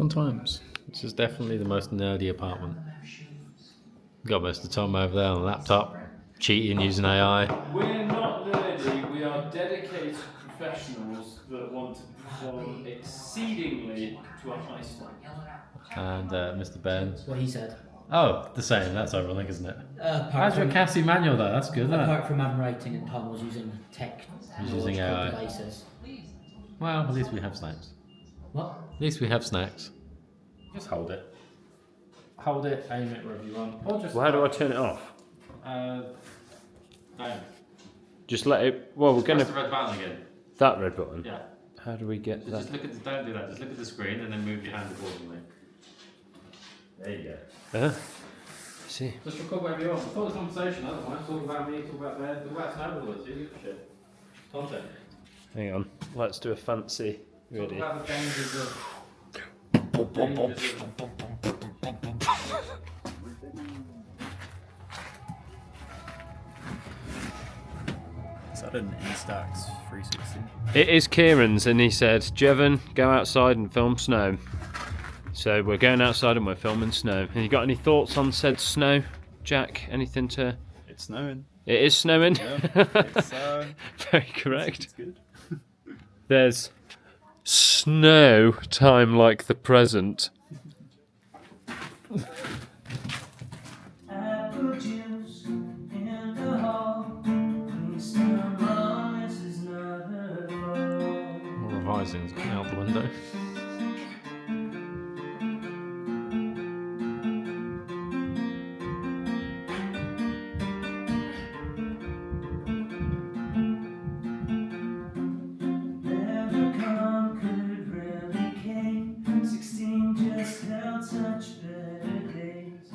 Fun times. This is definitely the most nerdy apartment. Got most of Tom over there on the laptop, cheating using AI. We're not nerdy, we are dedicated professionals that want to perform exceedingly to a high standard. And Mr. Ben. What he said. Oh, the same. That's ironic, isn't it? Apart How's your CASI manual though? That's good, isn't it? Apart from handwriting, and Tom was using using AI. devices. Well, at least we have snacks. What? At least we have snacks. Just hold it. Hold it, aim it wherever you want. Or just Well, how do I turn it off? Down. Just let it. Well, we're Press gonna. the red button again. That red button. Yeah. How do we get that? Just look at the, don't do that. Just look at the screen and then move your hand accordingly. There you go. See. Just record wherever you want. Record the conversation otherwise. Talk about me, talk about Ben, talk about snowboarders. You give a shit. Content. Hang on. Let's do a fancy. Talk Ready? about the dangers of... Is that an Instax 360? It is Kieran's, and he said, "Jevon, go outside and film snow." So we're going outside and we're filming snow. Have you got any thoughts on said snow, Jack? Anything to? It's snowing. It is snowing. Yeah, it's, Very correct. it's good. There's snow time like the present. Revising's out the window. Just held such better days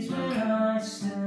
when I stood